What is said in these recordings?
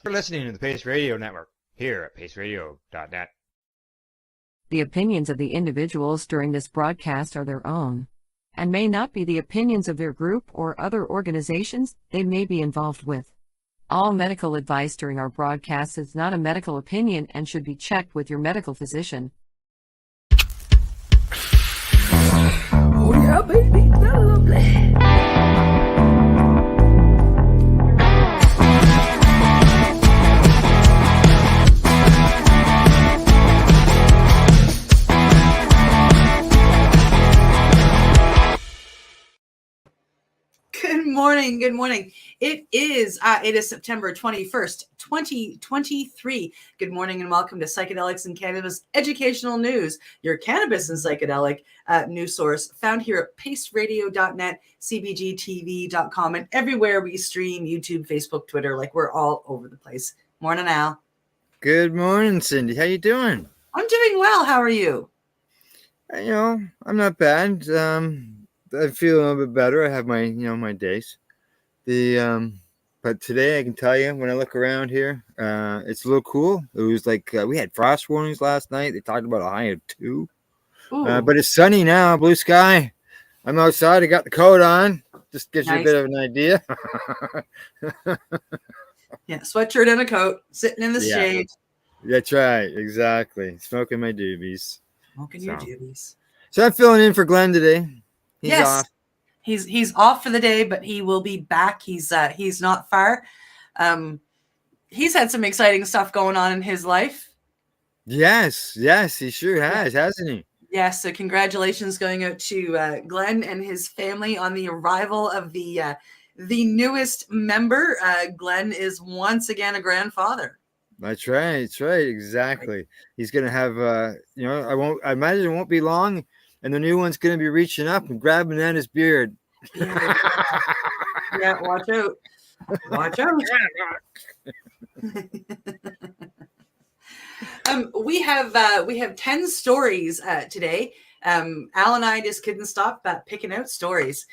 You're listening to the Pace Radio Network here at paceradio.net. The opinions of the individuals during this broadcast are their own and may not be the opinions of their group or other organizations they may be involved with. All medical advice during our broadcast is not a medical opinion and should be checked with your medical physician. Oh yeah, baby, that's lovely. Good morning. It is September 21st, 2023. Good morning and welcome to Psychedelics and Cannabis Educational News, your cannabis and psychedelic news source found here at paceradio.net, cbgtv.com, and everywhere we stream, YouTube, Facebook, Twitter, like we're all over the place. Morning, Al. Good morning, Cindy. How you doing? I'm doing well. How are you? I'm not bad. I feel a little bit better. I have my, my days. But today I can tell you when I look around here, it's a little cool. It was like we had frost warnings last night. They talked about a high of 2. But it's sunny now, blue sky. I'm outside. I got the coat on. Just gives you a bit of an idea. Yeah, sweatshirt and a coat, sitting in the shade. That's right. Exactly. Smoking my doobies. Your doobies. So I'm filling in for Glenn today. He's off. He's off for the day, but he will be back. He's not far. He's had some exciting stuff going on in his life. Yes, he sure has, hasn't he? Yes, so congratulations going out to Glenn and his family on the arrival of the newest member. Glenn is once again a grandfather. That's right. Exactly. He's gonna have I imagine it won't be long. And the new one's going to be reaching up and grabbing at his beard. Yeah, watch out. We have 10 stories today. Al and I just couldn't stop picking out stories.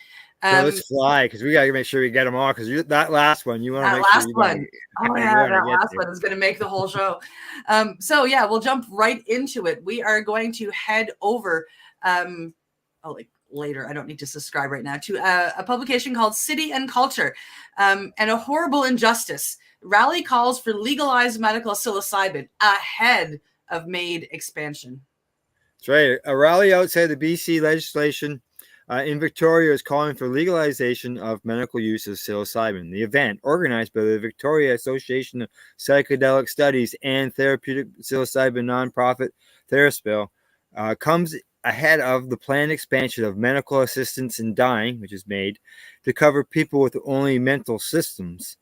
Let's fly because we got to make sure we get them all. Because that last one, you want to make sure one. That last one is going to make the whole show. We'll jump right into it. We are going to head over. Later, I don't need to subscribe right now, to a publication called City and Culture, and a horrible injustice. Rally calls for legalized medical psilocybin ahead of MAID expansion. That's right. A rally outside the BC legislation in Victoria is calling for legalization of medical use of psilocybin. The event, organized by the Victoria Association of Psychedelic Studies and Therapeutic Psilocybin nonprofit Theraspil, comes ahead of the planned expansion of medical assistance in dying, which is MAID, to cover people with only mental symptoms,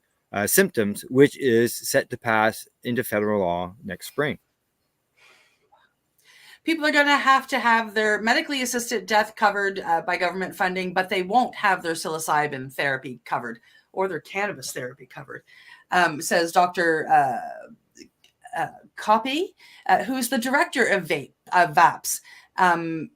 which is set to pass into federal law next spring. People are going to have their medically assisted death covered by government funding, but they won't have their psilocybin therapy covered or their cannabis therapy covered, says Dr. Copy, who's the director of VAPS. And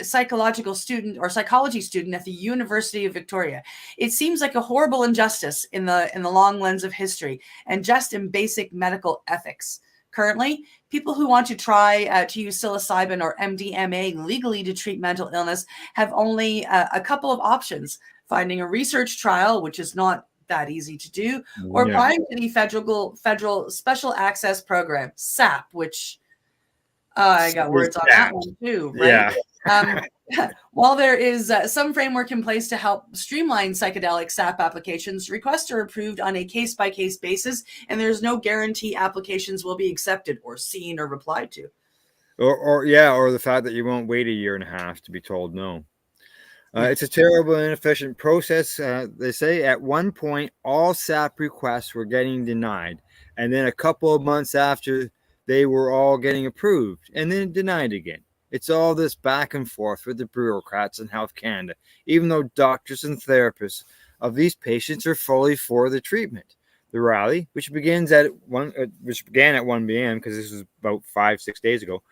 psychology student at the University of Victoria. It seems like a horrible injustice in the long lens of history and just in basic medical ethics. Currently, people who want to try to use psilocybin or MDMA legally to treat mental illness have only a couple of options: finding a research trial, which is not that easy to do, or applying to the federal Special Access Program, SAP, which I got words on that one too, right? Yeah. While there is some framework in place to help streamline psychedelic SAP applications, requests are approved on a case-by-case basis, and there's no guarantee applications will be accepted or seen or replied to. Or the fact that you won't wait a year and a half to be told no. It's a terrible and inefficient process. They say at one point, all SAP requests were getting denied, and then a couple of months after, they were all getting approved and then denied again. It's all this back and forth with the bureaucrats in Health Canada, even though doctors and therapists of these patients are fully for the treatment. The rally, which began at 1 p.m. because this was about 5-6 days ago,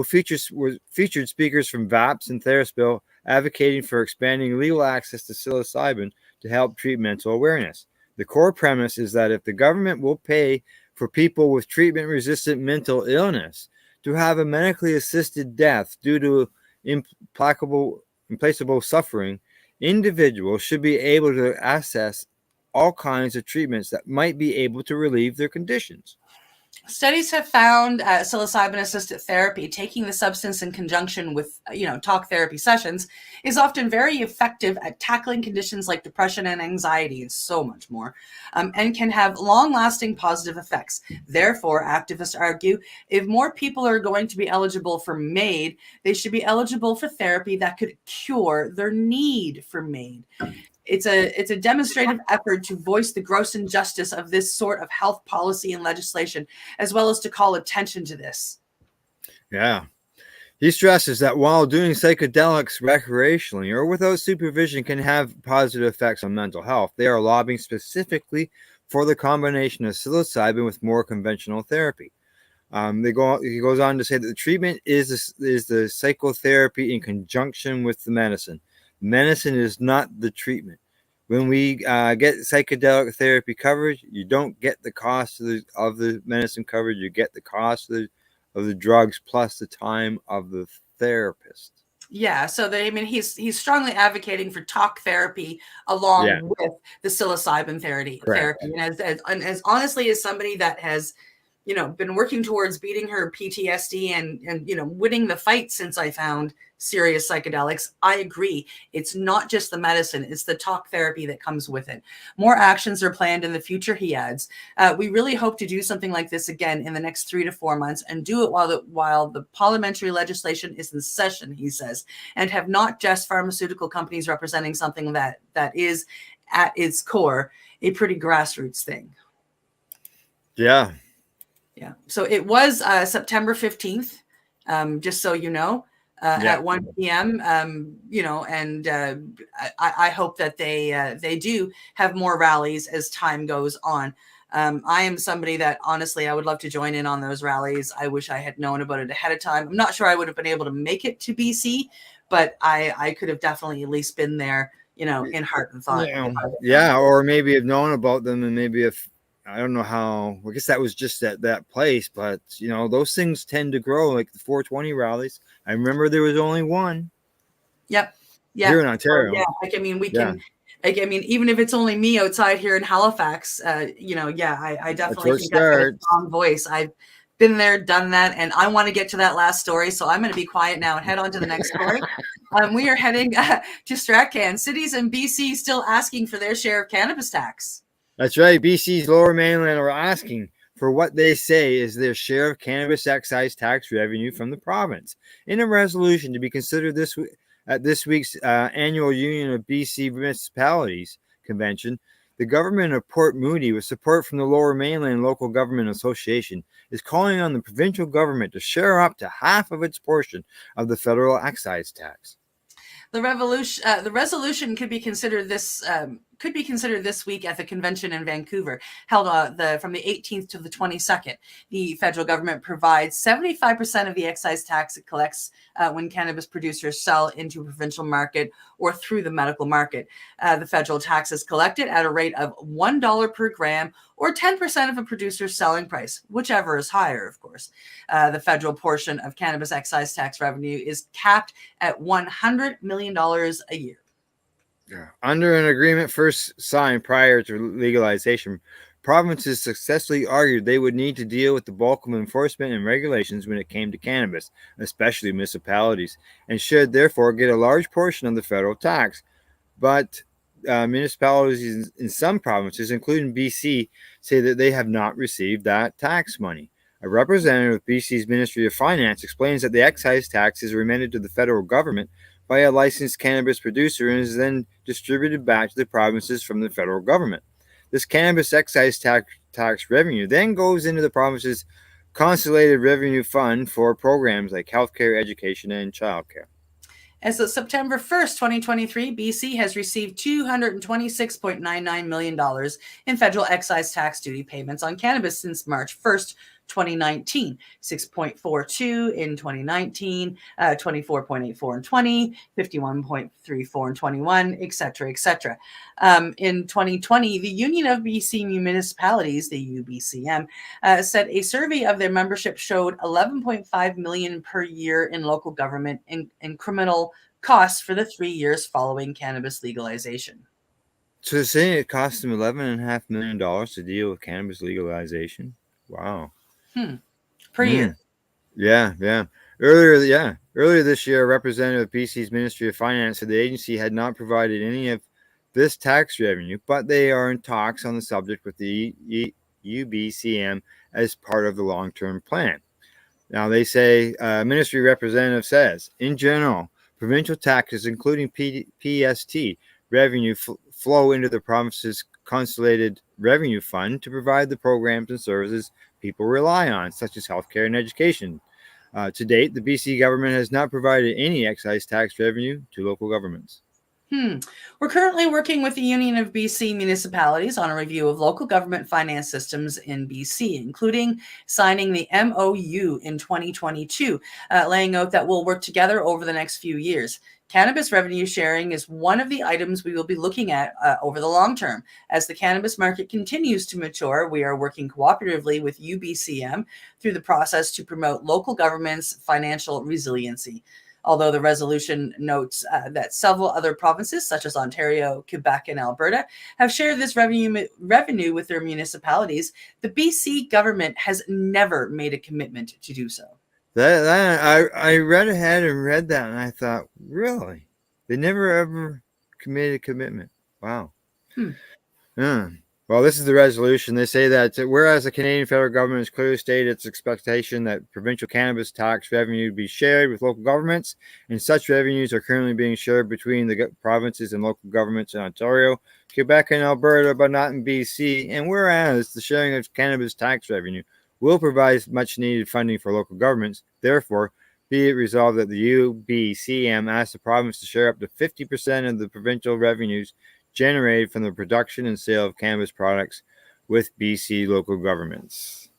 featured speakers from VAPS and Theraspil advocating for expanding legal access to psilocybin to help treat mental awareness. The core premise is that if the government will pay for people with treatment-resistant mental illness to have a medically assisted death due to implacable suffering, individuals should be able to access all kinds of treatments that might be able to relieve their conditions. Studies have found psilocybin-assisted therapy, taking the substance in conjunction with, talk therapy sessions, is often very effective at tackling conditions like depression and anxiety and so much more, and can have long-lasting positive effects. Therefore, activists argue, if more people are going to be eligible for MAID, they should be eligible for therapy that could cure their need for MAID. It's a demonstrative effort to voice the gross injustice of this sort of health policy and legislation, as well as to call attention to this. Yeah. He stresses that while doing psychedelics recreationally or without supervision can have positive effects on mental health, they are lobbying specifically for the combination of psilocybin with more conventional therapy. He goes on to say that the treatment is the psychotherapy in conjunction with the medicine. Medicine is not the treatment. When we get psychedelic therapy coverage, you don't get the cost of the medicine coverage. You get the cost of the drugs plus the time of the therapist. Yeah, so he's strongly advocating for talk therapy along with the psilocybin therapy. And as honestly as somebody that has, been working towards beating her PTSD and winning the fight since I found serious psychedelics, I agree. It's not just the medicine, it's the talk therapy that comes with it. More actions are planned in the future, he adds. We really hope to do something like this again in the next 3 to 4 months and do it while the parliamentary legislation is in session, he says, and have not just pharmaceutical companies representing something that is at its core a pretty grassroots thing. Yeah. Yeah. So it was September 15th, just so you know, at 1 p.m., and I hope that they do have more rallies as time goes on. I am somebody that honestly, I would love to join in on those rallies. I wish I had known about it ahead of time. I'm not sure I would have been able to make it to BC, but I could have definitely at least been there, in heart and thought. Yeah. Or maybe have known about them, and maybe if, I don't know how, I guess that was just at that place, but those things tend to grow, like the 420 rallies. I remember there was only one. Yep. Yeah. Here in Ontario. We can, even if it's only me outside here in Halifax, I definitely think I've got a strong voice. I've been there, done that, and I want to get to that last story. So I'm going to be quiet now and head on to the next story. We are heading to Stratcan. Cities in BC still asking for their share of cannabis tax. That's right. BC's Lower Mainland are asking for what they say is their share of cannabis excise tax revenue from the province. In a resolution to be considered at this week's annual Union of BC Municipalities Convention, the government of Port Moody, with support from the Lower Mainland Local Government Association, is calling on the provincial government to share up to half of its portion of the federal excise tax. The resolution could be considered this week at the convention in Vancouver, held from the 18th to the 22nd. The federal government provides 75% of the excise tax it collects when cannabis producers sell into a provincial market or through the medical market. The federal tax is collected at a rate of $1 per gram or 10% of a producer's selling price, whichever is higher, of course. The federal portion of cannabis excise tax revenue is capped at $100 million a year. Under an agreement first signed prior to legalization, provinces successfully argued they would need to deal with the bulk of enforcement and regulations when it came to cannabis, especially municipalities, and should therefore get a large portion of the federal tax. But municipalities in some provinces, including BC, say that they have not received that tax money. A representative of BC's Ministry of Finance explains that the excise tax is remanded to the federal government by a licensed cannabis producer and is then distributed back to the provinces from the federal government. This cannabis excise tax revenue then goes into the province's consolidated revenue fund for programs like healthcare, education, and childcare. As of September 1st, 2023, BC has received $226.99 million in federal excise tax duty payments on cannabis since March 1st, 2019, 6.42 in 2019, 24.84 in 20, 51.34 in 21, et cetera, et cetera. In 2020, the Union of BC Municipalities, the UBCM, said a survey of their membership showed 11.5 million per year in local government and criminal costs for the 3 years following cannabis legalization. So they're saying it cost them $11.5 million to deal with cannabis legalization. Wow. Per year. Yeah. Earlier this year, a representative of BC's Ministry of Finance said the agency had not provided any of this tax revenue, but they are in talks on the subject with the UBCM as part of the long-term plan. Now, they say, ministry representative says, in general, provincial taxes, including PST revenue, flow into the province's consolidated revenue fund to provide the programs and services people rely on, such as healthcare and education. To date, the BC government has not provided any excise tax revenue to local governments. We're currently working with the Union of BC Municipalities on a review of local government finance systems in BC, including signing the MOU in 2022, laying out that we'll work together over the next few years. Cannabis revenue sharing is one of the items we will be looking at over the long term. As the cannabis market continues to mature, we are working cooperatively with UBCM through the process to promote local government's financial resiliency. Although the resolution notes that several other provinces, such as Ontario, Quebec, and Alberta, have shared this revenue with their municipalities, the BC government has never made a commitment to do so. I read ahead and read that, and I thought, really? They never ever made a commitment. Wow. Well, this is the resolution. They say that whereas the Canadian federal government has clearly stated its expectation that provincial cannabis tax revenue be shared with local governments, and such revenues are currently being shared between the provinces and local governments in Ontario, Quebec, and Alberta, but not in BC. And whereas the sharing of cannabis tax revenue will provide much needed funding for local governments, therefore, be it resolved that the UBCM asks the province to share up to 50% of the provincial revenues generated from the production and sale of cannabis products with BC local governments.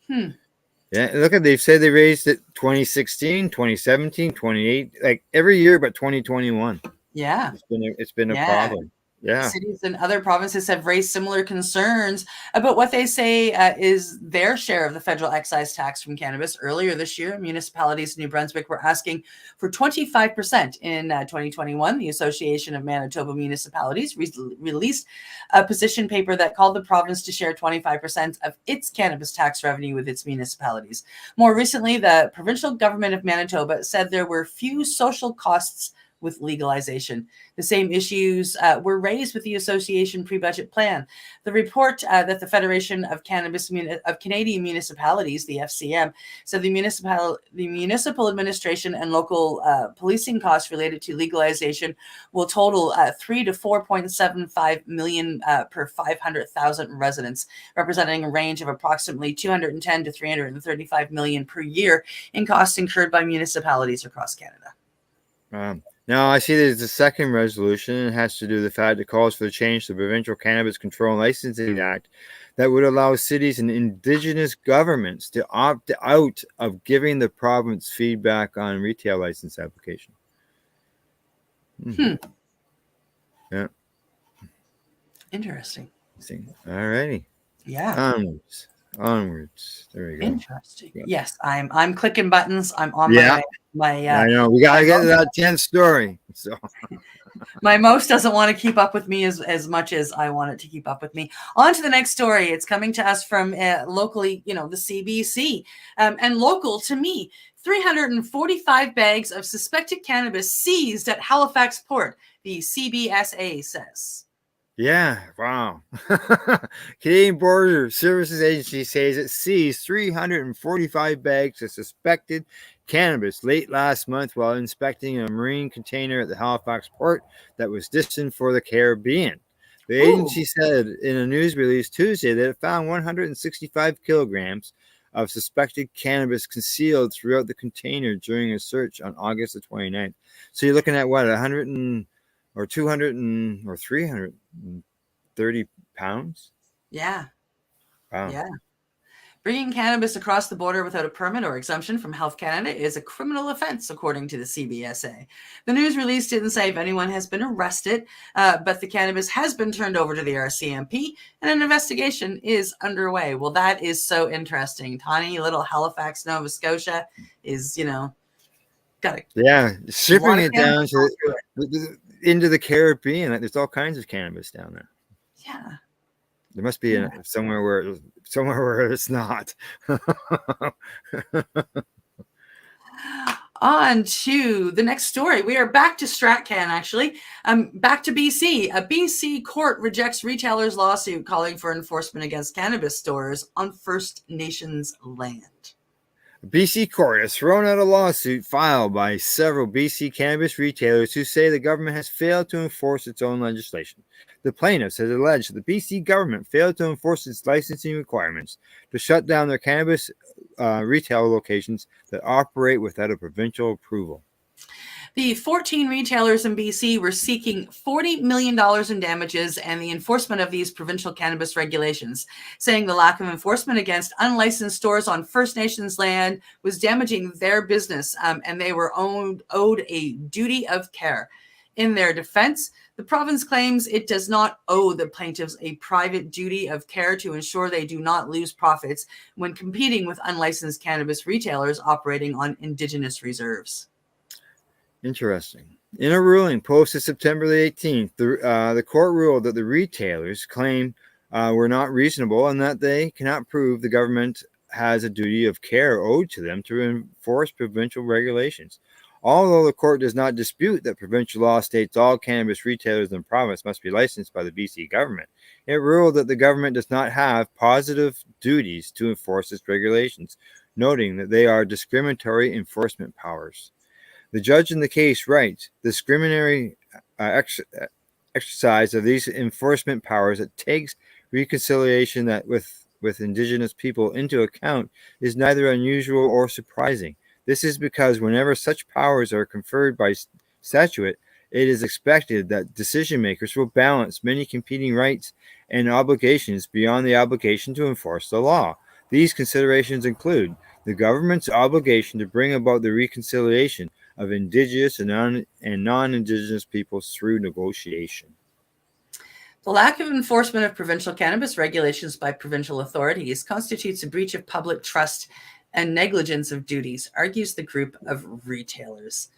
Yeah, look at, they've said they raised it 2016, 2017, 28, like every year but 2021. Yeah. It's been a problem. Yeah. Cities and other provinces have raised similar concerns about what they say is their share of the federal excise tax from cannabis. Earlier this year, municipalities in New Brunswick were asking for 25%. In 2021, the Association of Manitoba Municipalities released a position paper that called the province to share 25% of its cannabis tax revenue with its municipalities. More recently, the provincial government of Manitoba said there were few social costs with legalization. The same issues were raised with the association pre-budget plan. The report that the Federation of Canadian Municipalities, the FCM, said the municipal administration and local policing costs related to legalization will total 3 to 4.75 million per 500,000 residents, representing a range of approximately 210 to 335 million per year in costs incurred by municipalities across Canada. Now, I see there's a second resolution. It has to do with the fact it calls for the change to the Provincial Cannabis Control and Licensing Act that would allow cities and Indigenous governments to opt out of giving the province feedback on retail license application. Yeah. Interesting. All righty. Yeah. Onwards. There we go. Interesting. Yeah. Yes, I'm clicking buttons. I'm on my I know. We gotta get to that 10th story. So my mouse doesn't want to keep up with me as much as I want it to keep up with me. On to the next story. It's coming to us from locally, the CBC, and local to me. 345 bags of suspected cannabis seized at Halifax port, the CBSA says. Yeah, wow. Canadian Border Services Agency says it seized 345 bags of suspected cannabis late last month while inspecting a marine container at the Halifax port that was destined for the Caribbean. The agency said in a news release Tuesday that it found 165 kilograms of suspected cannabis concealed throughout the container during a search on August the 29th. So you're looking at what, 200 or 330 pounds? Yeah. Wow. Yeah. Bringing cannabis across the border without a permit or exemption from Health Canada is a criminal offense, according to the CBSA. The news release didn't say if anyone has been arrested, but the cannabis has been turned over to the RCMP, and an investigation is underway. Well, that is so interesting. Tiny little Halifax, Nova Scotia is, got to shipping it down to into the Caribbean. There's all kinds of cannabis down there. Yeah. There must be somewhere where it's not. On to the next story. We are back to StratCan, actually. Back to BC. A BC court rejects retailers' lawsuit calling for enforcement against cannabis stores on First Nations land. A BC court has thrown out a lawsuit filed by several BC cannabis retailers who say the government has failed to enforce its own legislation. The plaintiffs have alleged that the BC government failed to enforce its licensing requirements to shut down their cannabis retail locations that operate without a provincial approval. The 14 retailers in BC were seeking $40 million in damages and the enforcement of these provincial cannabis regulations, saying the lack of enforcement against unlicensed stores on First Nations land was damaging their business, and they were owed a duty of care. In their defense, the province claims it does not owe the plaintiffs a private duty of care to ensure they do not lose profits when competing with unlicensed cannabis retailers operating on Indigenous reserves. Interesting. In a ruling posted September the 18th, the court ruled that the retailers' claim were not reasonable and that they cannot prove the government has a duty of care owed to them to enforce provincial regulations. Although the court does not dispute that provincial law states all cannabis retailers in the province must be licensed by the BC government, it ruled that the government does not have positive duties to enforce its regulations, noting that they are discriminatory enforcement powers. The judge in the case writes, the discriminatory exercise of these enforcement powers that takes reconciliation that with Indigenous people into account is neither unusual or surprising. This is because whenever such powers are conferred by statute, it is expected that decision makers will balance many competing rights and obligations beyond the obligation to enforce the law. These considerations include the government's obligation to bring about the reconciliation of Indigenous and non-Indigenous peoples through negotiation. The lack of enforcement of provincial cannabis regulations by provincial authorities constitutes a breach of public trust and negligence of duties, argues the group of retailers.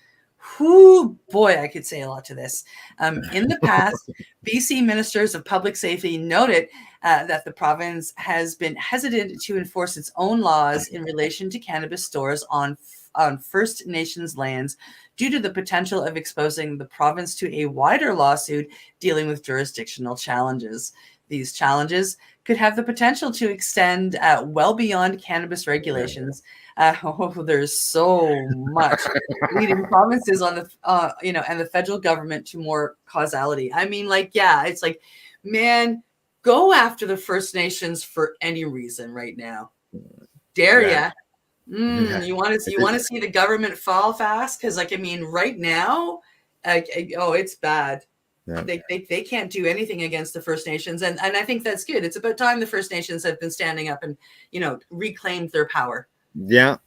Whoo, boy, I could say a lot to this. In the past, BC ministers of public safety noted that the province has been hesitant to enforce its own laws in relation to cannabis stores on First Nations lands due to the potential of exposing the province to a wider lawsuit dealing with jurisdictional challenges. These challenges could have the potential to extend well beyond cannabis regulations. There's so much leading provinces on the, and the federal government to more causality. I mean, it's like, man, go after the First Nations for any reason right now. Dare ya? You want to see the government fall fast? Because, right now, it's bad. Yeah. They can't do anything against the First Nations, and I think that's good. It's about time the First Nations have been standing up and reclaimed their power. Yeah.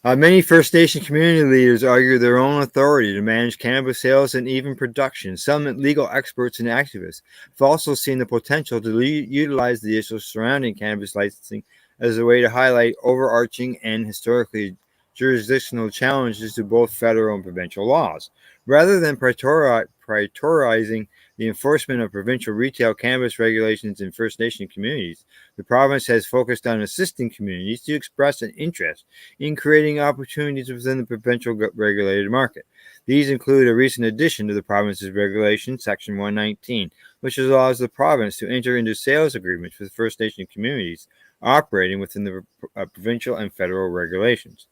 Many First Nation community leaders argue their own authority to manage cannabis sales and even production. Some legal experts and activists have also seen the potential to utilize the issues surrounding cannabis licensing as a way to highlight overarching and historically jurisdictional challenges to both federal and provincial laws. Rather than prioritizing the enforcement of provincial retail cannabis regulations in First Nation communities, the province has focused on assisting communities to express an interest in creating opportunities within the provincial regulated market. These include a recent addition to the province's regulation, Section 119, which allows the province to enter into sales agreements with First Nation communities operating within the provincial and federal regulations.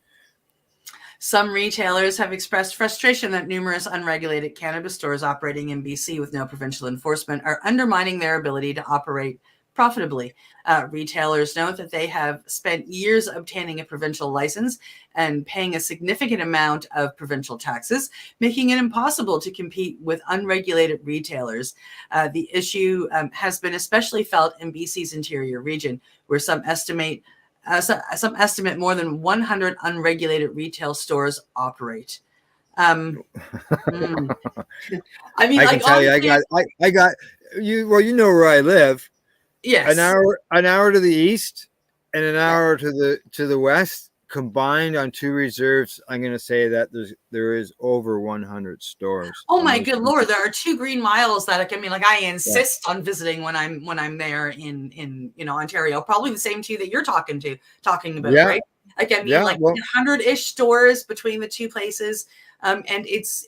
Some retailers have expressed frustration that numerous unregulated cannabis stores operating in BC with no provincial enforcement are undermining their ability to operate profitably. Retailers note that they have spent years obtaining a provincial license and paying a significant amount of provincial taxes, making it impossible to compete with unregulated retailers. The issue has been especially felt in BC's interior region, where some estimate more than 100 unregulated retail stores operate. Mm. I mean, I like, can tell you, I got you. Well, you know where I live. yes, An hour to the east, and an hour to the west. Combined on two reserves, I'm going to say that there is over 100 stores. Oh my good Lord, there are 2 green miles that I insist on visiting when I'm there in Ontario. Probably the same two that you're talking about, right? Like, I mean, 100-ish stores between the two places. And it's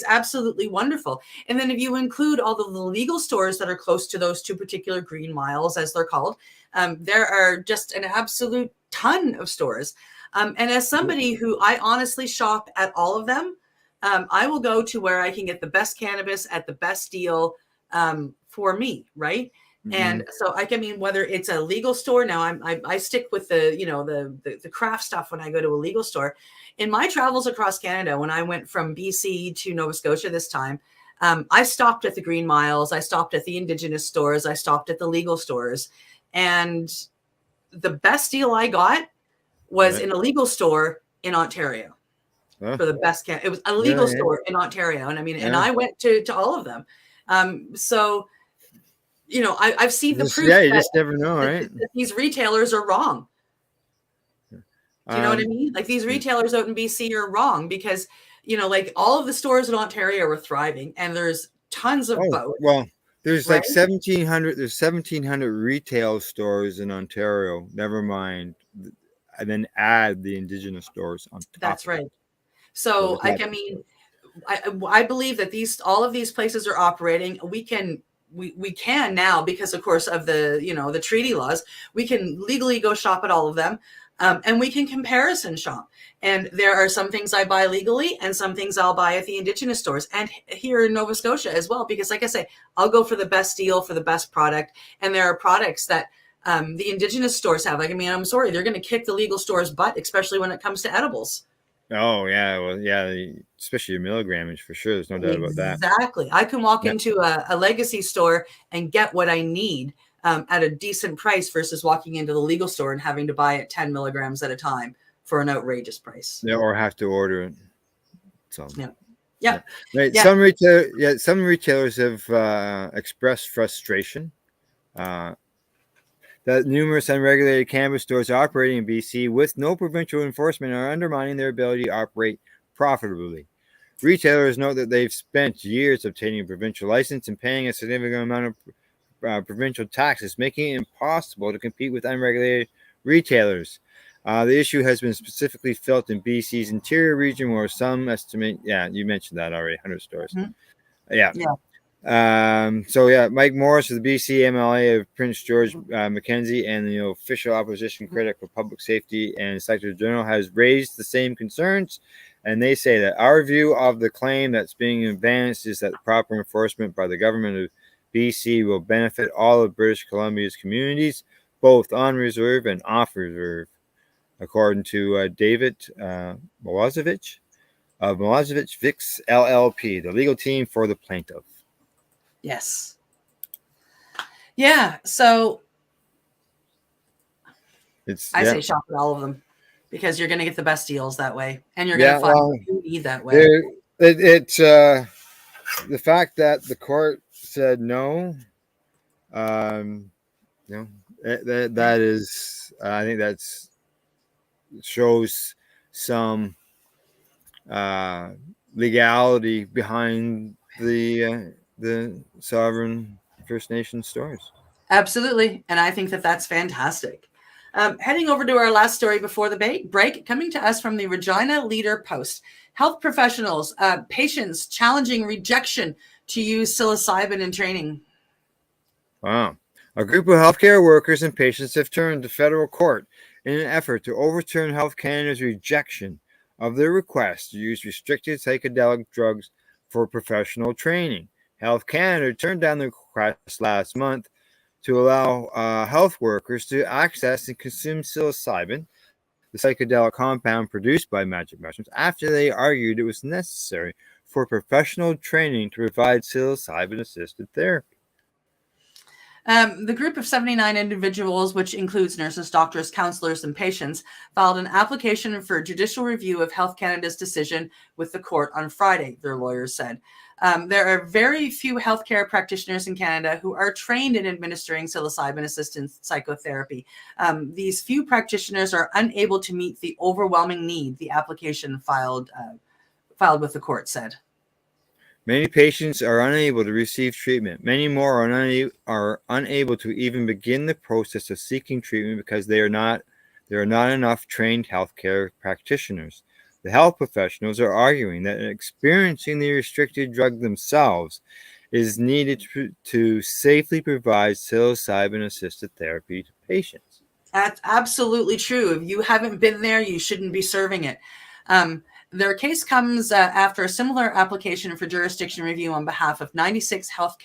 absolutely wonderful. And then if you include all the legal stores that are close to those 2 particular green miles, as they're called, there are just an absolute ton of stores. And as somebody who I honestly shop at all of them, I will go to where I can get the best cannabis at the best deal for me, right? Mm-hmm. And so I mean, whether it's a legal store, now I stick with the craft stuff when I go to a legal store. In my travels across Canada, when I went from BC to Nova Scotia this time, I stopped at the Green Miles, I stopped at the Indigenous stores, I stopped at the legal stores, and the best deal I got was in a legal store in Ontario. For the best it was a legal store in Ontario, and I mean, and I went to all of them. So I've seen the proof. Yeah, you just never know, right? That these retailers are wrong. Do you know what I mean? Like, these retailers out in BC are wrong because like, all of the stores in Ontario are thriving, and there's tons of both. Well, there's like 1,700. There's 1,700 retail stores in Ontario. Never mind, and then add the Indigenous stores on top. That's right. So, I mean, I believe that all of these places are operating. We can now, because of course of the the treaty laws, we can legally go shop at all of them, and we can comparison shop. And there are some things I buy legally, and some things I'll buy at the Indigenous stores, and here in Nova Scotia as well. Because, like I say, I'll go for the best deal for the best product, and there are products that the Indigenous stores have. Like, I mean, I'm sorry, they're going to kick the legal stores' butt, especially when it comes to edibles. Oh, yeah. Well, yeah, especially your milligrammage, for sure. There's no doubt about that. Exactly. I can walk into a legacy store and get what I need at a decent price versus walking into the legal store and having to buy it 10 milligrams at a time for an outrageous price. Yeah, or have to order it. So, yeah. Right. Yeah. Some retailers have expressed frustration that numerous unregulated cannabis stores operating in BC with no provincial enforcement are undermining their ability to operate profitably. Retailers note that they've spent years obtaining a provincial license and paying a significant amount of provincial taxes, making it impossible to compete with unregulated retailers. The issue has been specifically felt in BC's interior region, where some estimate, you mentioned that already, 100 stores. Mm-hmm. Mike Morris of the BC MLA of Prince George Mackenzie and the official opposition critic for public safety and Inspector General has raised the same concerns, and they say that our view of the claim that's being advanced is that proper enforcement by the government of BC will benefit all of British Columbia's communities, both on reserve and off reserve, according to David Milosevic of Milosevic Vix LLP, the legal team for the plaintiff. Yes. Yeah. So I say shop at all of them because you're going to get the best deals that way, and you're going to find what you need that way. It's the fact that the court said no. That is, I think that's shows some legality behind the sovereign First Nation stores. Absolutely. And I think that that's fantastic. Heading over to our last story before the break, coming to us from the Regina Leader Post. Health professionals, patients challenging rejection to use psilocybin in training. Wow. A group of healthcare workers and patients have turned to federal court in an effort to overturn Health Canada's rejection of their request to use restricted psychedelic drugs for professional training. Health Canada turned down the request last month to allow health workers to access and consume psilocybin, the psychedelic compound produced by magic mushrooms, after they argued it was necessary for professional training to provide psilocybin-assisted therapy. The group of 79 individuals, which includes nurses, doctors, counselors, and patients, filed an application for judicial review of Health Canada's decision with the court on Friday, their lawyers said. There are very few healthcare practitioners in Canada who are trained in administering psilocybin-assisted psychotherapy. These few practitioners are unable to meet the overwhelming need, the application filed with the court said. Many patients are unable to receive treatment. Many more are unable to even begin the process of seeking treatment because there are not enough trained healthcare practitioners. The health professionals are arguing that experiencing the restricted drug themselves is needed to safely provide psilocybin-assisted therapy to patients. That's absolutely true. If you haven't been there, you shouldn't be serving it. Their case comes after a similar application for jurisdiction review on behalf of 96 health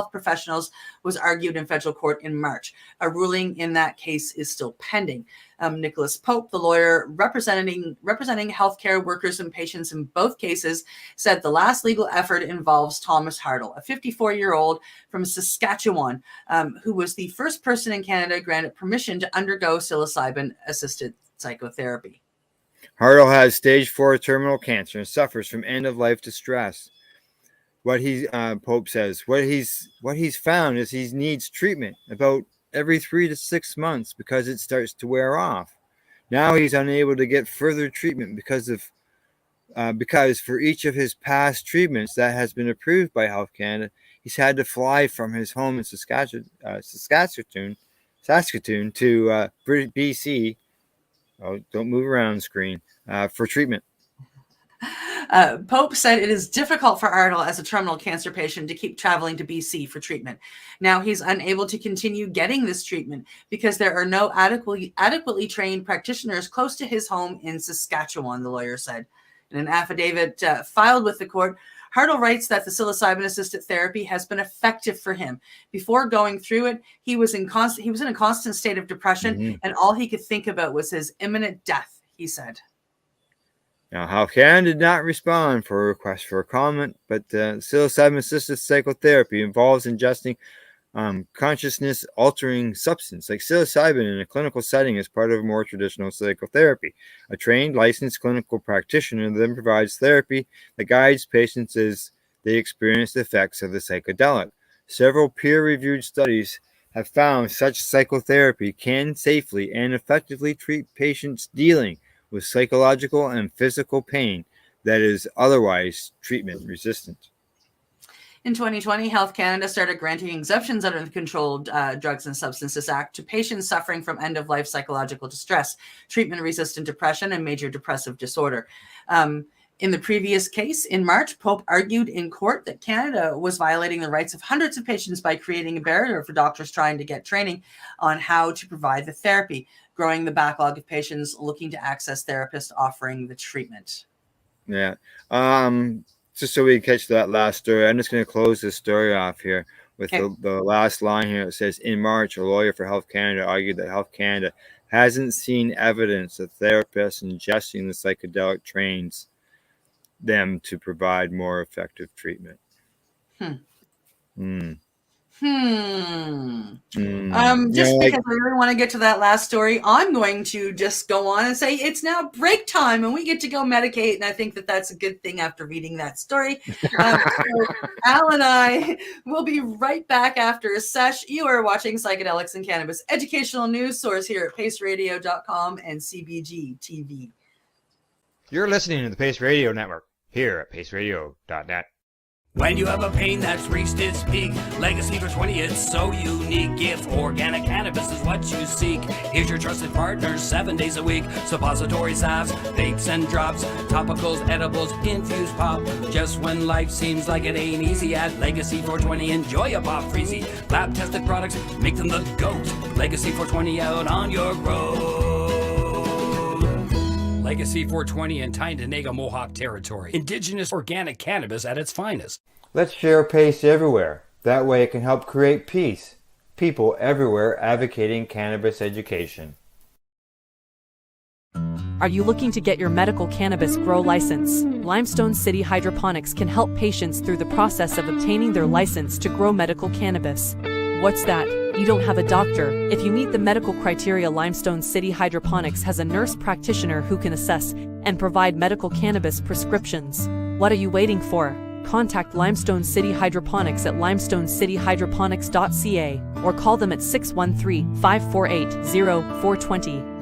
professionals was argued in federal court in March. A ruling in that case is still pending. Nicholas Pope, the lawyer representing healthcare workers and patients in both cases, said the last legal effort involves Thomas Hartle, a 54-year-old from Saskatchewan, who was the first person in Canada granted permission to undergo psilocybin-assisted psychotherapy. Hartle has stage 4 terminal cancer and suffers from end-of-life distress. Pope says, what he's found is he needs treatment about every 3 to 6 months because it starts to wear off. Now he's unable to get further treatment because for each of his past treatments that has been approved by Health Canada, he's had to fly from his home in Saskatoon to BC. Oh, don't move around, screen, for treatment. Pope said it is difficult for Hartle as a terminal cancer patient to keep traveling to BC for treatment. Now he's unable to continue getting this treatment because there are no adequately trained practitioners close to his home in Saskatchewan, the lawyer said. In an affidavit filed with the court, Hartle writes that the psilocybin-assisted therapy has been effective for him. Before going through it, he was in a constant state of depression, and all he could think about was his imminent death, he said. Now, Health Canada did not respond for a request for a comment, but psilocybin-assisted psychotherapy involves ingesting consciousness-altering substance like psilocybin in a clinical setting as part of a more traditional psychotherapy. A trained, licensed clinical practitioner then provides therapy that guides patients as they experience the effects of the psychedelic. Several peer-reviewed studies have found such psychotherapy can safely and effectively treat patients dealing with psychological and physical pain that is otherwise treatment-resistant. In 2020, Health Canada started granting exemptions under the Controlled Drugs and Substances Act to patients suffering from end-of-life psychological distress, treatment-resistant depression, and major depressive disorder. In the previous case, in March, Pope argued in court that Canada was violating the rights of hundreds of patients by creating a barrier for doctors trying to get training on how to provide the therapy, growing the backlog of patients looking to access therapists offering the treatment. Yeah. Just so we can catch that last story, I'm just going to close this story off here with the last line here. It says, in March, a lawyer for Health Canada argued that Health Canada hasn't seen evidence that therapists ingesting the psychedelic trains them to provide more effective treatment. Just because I really want to get to that last story, I'm going to just go on and say it's now break time and we get to go medicate. And I think that that's a good thing after reading that story. So Al and I will be right back after a sesh. You are watching Psychedelics and Cannabis, educational news source here at paceradio.com and CBG TV. You're listening to the Pace Radio Network here at paceradio.net. When you have a pain that's reached its peak, Legacy for 20, it's so unique. If organic cannabis is what you seek, here's your trusted partner 7 days a week. Suppository salves, vapes and drops, topicals, edibles, infused pop. Just when life seems like it ain't easy, at Legacy 420, enjoy a pop freezy. Lab-tested products, make them the GOAT. Legacy 420 out on your road. Legacy 420 in Tyendinaga Mohawk territory. Indigenous organic cannabis at its finest. Let's share Pace everywhere. That way it can help create peace people everywhere advocating cannabis education. Are you looking to get your medical cannabis grow license? Limestone City Hydroponics can help patients through the process of obtaining their license to grow medical cannabis. What's that? You don't have a doctor. If you meet the medical criteria, Limestone City Hydroponics has a nurse practitioner who can assess and provide medical cannabis prescriptions. What are you waiting for? Contact Limestone City Hydroponics at limestonecityhydroponics.ca or call them at 613-548-0420.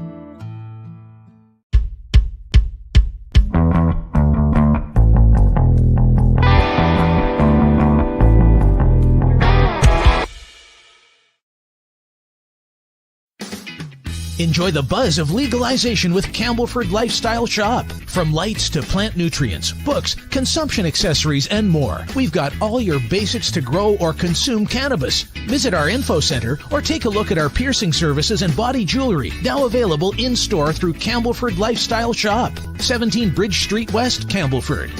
Enjoy the buzz of legalization with Campbellford Lifestyle Shop. From lights to plant nutrients, books, consumption accessories, and more, we've got all your basics to grow or consume cannabis. Visit our info center or take a look at our piercing services and body jewelry, now available in-store through Campbellford Lifestyle Shop, 17 Bridge Street West, Campbellford.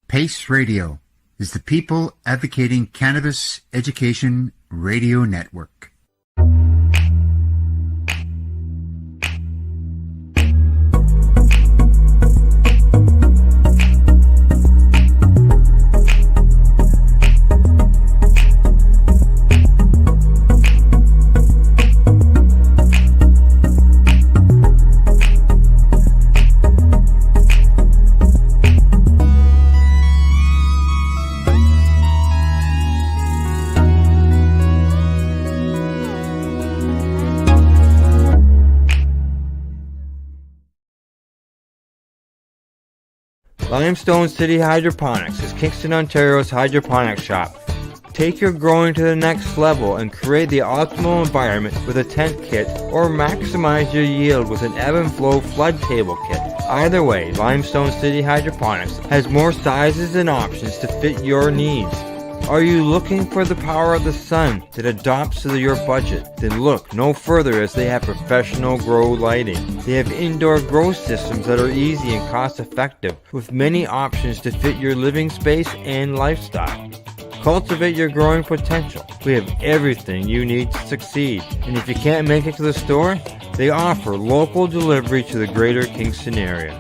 PACE Radio is the People Advocating Cannabis Education Radio Network. Limestone City Hydroponics is Kingston, Ontario's hydroponics shop. Take your growing to the next level and create the optimal environment with a tent kit, or maximize your yield with an ebb and flow flood table kit. Either way, Limestone City Hydroponics has more sizes and options to fit your needs. Are you looking for the power of the sun that adapts to your budget? Then look no further, as they have professional grow lighting. They have indoor grow systems that are easy and cost effective, with many options to fit your living space and lifestyle. Cultivate your growing potential. We have everything you need to succeed. And if you can't make it to the store, they offer local delivery to the greater Kingston area.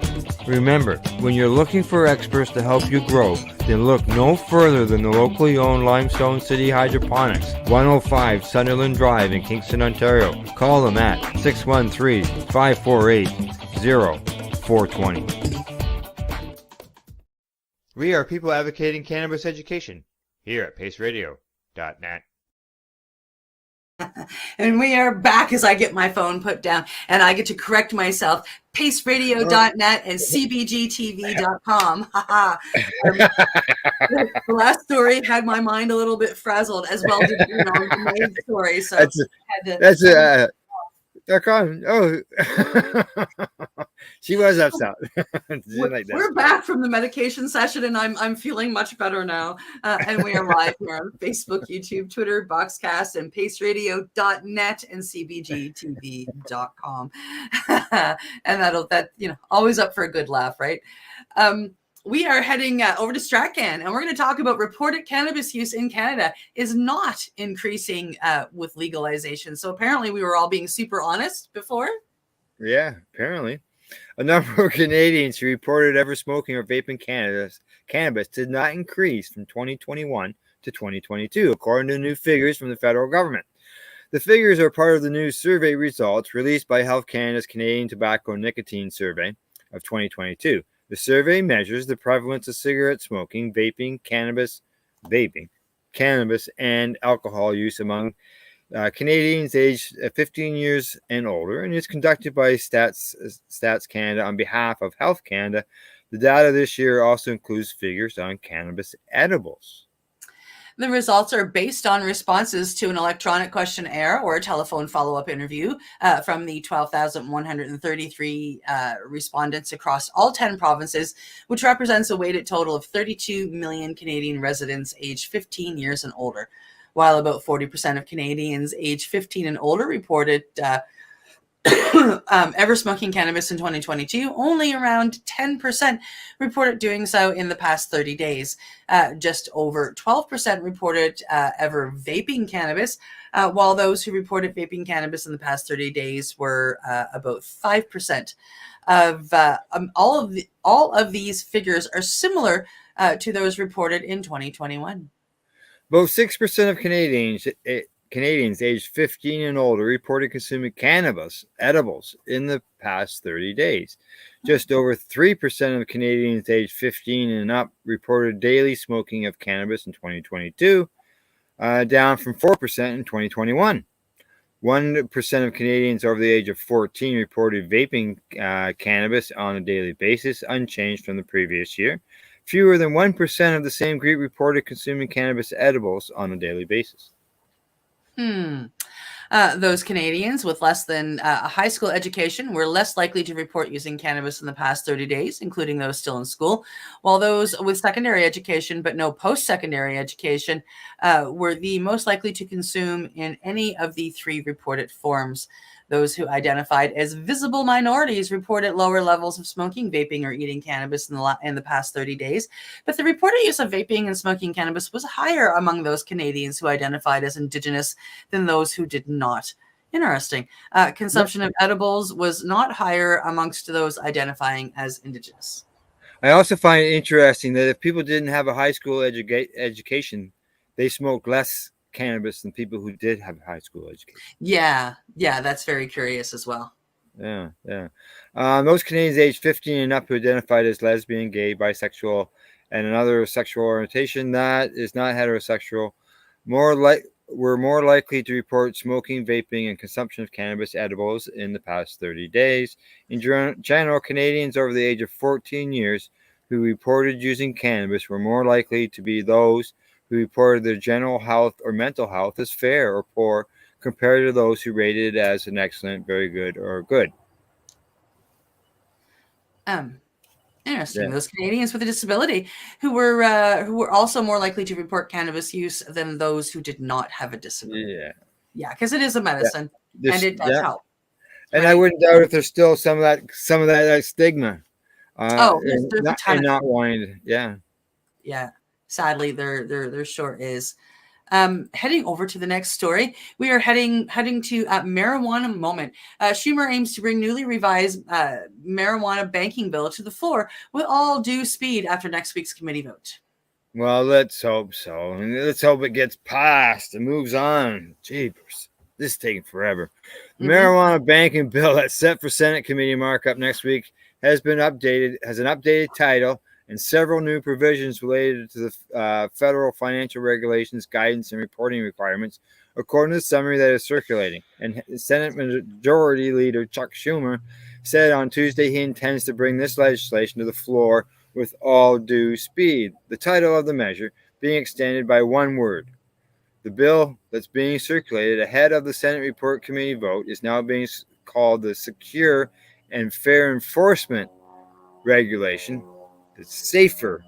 Remember, when you're looking for experts to help you grow, then look no further than the locally owned Limestone City Hydroponics, 105 Sunderland Drive in Kingston, Ontario. Call them at 613-548-0420. We are people advocating cannabis education here at paceradio.net. And we are back as I get my phone put down and I get to correct myself. Paceradio.net and cbgtv.com. The last story had my mind a little bit frazzled, as well did the main story. So she was upset. We're back from the medication session, and I'm feeling much better now. And we are live here on Facebook, YouTube, Twitter, Boxcast, and paceradio.net and cbgtv.com. And that always up for a good laugh, right? We are heading over to Strachan, and we're going to talk about reported cannabis use in Canada is not increasing with legalization. So apparently we were all being super honest before. Yeah, apparently. A number of Canadians who reported ever smoking or vaping cannabis did not increase from 2021 to 2022, according to new figures from the federal government. The figures are part of the new survey results released by Health Canada's Canadian Tobacco Nicotine Survey of 2022. The survey measures the prevalence of cigarette smoking, vaping, cannabis, and alcohol use among Canadians aged 15 years and older, and is conducted by Stats Canada on behalf of Health Canada. The data this year also includes figures on cannabis edibles. The results are based on responses to an electronic questionnaire or a telephone follow-up interview from the 12,133 respondents across all 10 provinces, which represents a weighted total of 32 million Canadian residents aged 15 years and older. While about 40% of Canadians aged 15 and older reported ever smoking cannabis in 2022, only around 10% reported doing so in the past 30 days. Just over 12% reported ever vaping cannabis, while those who reported vaping cannabis in the past 30 days were about 5%. Of all of these figures are similar to those reported in 2021. About 6% of Canadians aged 15 and older reported consuming cannabis edibles in the past 30 days. Just over 3% of Canadians aged 15 and up reported daily smoking of cannabis in 2022, down from 4% in 2021. 1% of Canadians over the age of 14 reported vaping cannabis on a daily basis, unchanged from the previous year. Fewer than 1% of the same group reported consuming cannabis edibles on a daily basis. Those Canadians with less than a high school education were less likely to report using cannabis in the past 30 days, including those still in school, while those with secondary education but no post-secondary education were the most likely to consume in any of the three reported forms. Those who identified as visible minorities reported lower levels of smoking, vaping, or eating cannabis in the past 30 days. But the reported use of vaping and smoking cannabis was higher among those Canadians who identified as Indigenous than those who did not. Interesting. Consumption of edibles was not higher amongst those identifying as Indigenous. I also find it interesting that if people didn't have a high school education, they smoked less cannabis than people who did have high school education. Yeah, that's very curious as well. Yeah. Those Canadians aged 15 and up who identified as lesbian, gay, bisexual, and another sexual orientation that is not heterosexual, were more likely to report smoking, vaping, and consumption of cannabis edibles in the past 30 days. In general, Canadians over the age of 14 years who reported using cannabis were more likely to be those who reported their general health or mental health as fair or poor compared to those who rated it as an excellent, very good, or good. Interesting. Yeah. Those Canadians with a disability who were also more likely to report cannabis use than those who did not have a disability. Yeah, because it is a medicine and it does help. And right? I wouldn't doubt if there's still some of that stigma. There's a ton of not wanting. Yeah. Sadly, there sure is. Heading over to the next story, we are heading to marijuana moment. Schumer aims to bring newly revised marijuana banking bill to the floor with all due speed after next week's committee vote. Well, let's hope so. And let's hope it gets passed and moves on. Jeepers, this is taking forever. The marijuana banking bill that's set for Senate committee markup next week has an updated title and several new provisions related to the federal financial regulations, guidance, and reporting requirements, according to the summary that is circulating. And Senate Majority Leader Chuck Schumer said on Tuesday he intends to bring this legislation to the floor with all due speed. The title of the measure being extended by one word. The bill that's being circulated ahead of the Senate Report Committee vote is now being called the Secure and Fair Enforcement Regulation. It's Safer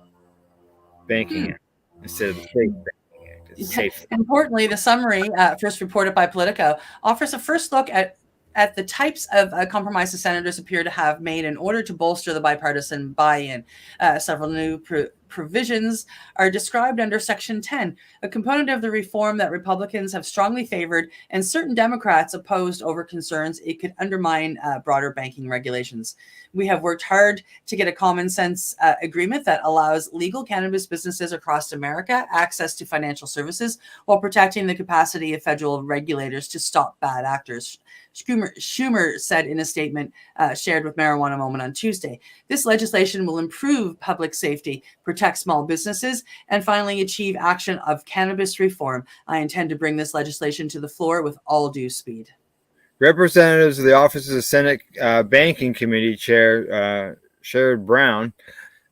Banking Act instead of the Safe Banking Act. It's safer. Importantly, the summary, first reported by Politico, offers a first look at the types of compromises senators appear to have made in order to bolster the bipartisan buy-in. Several new provisions are described under Section 10, a component of the reform that Republicans have strongly favored and certain Democrats opposed over concerns it could undermine broader banking regulations. We have worked hard to get a common sense agreement that allows legal cannabis businesses across America access to financial services while protecting the capacity of federal regulators to stop bad actors. Schumer said in a statement shared with Marijuana Moment on Tuesday, this legislation will improve public safety, protect small businesses, and finally achieve action of cannabis reform. I intend to bring this legislation to the floor with all due speed. Representatives of the Office of the Senate Banking Committee Chair Sherrod Brown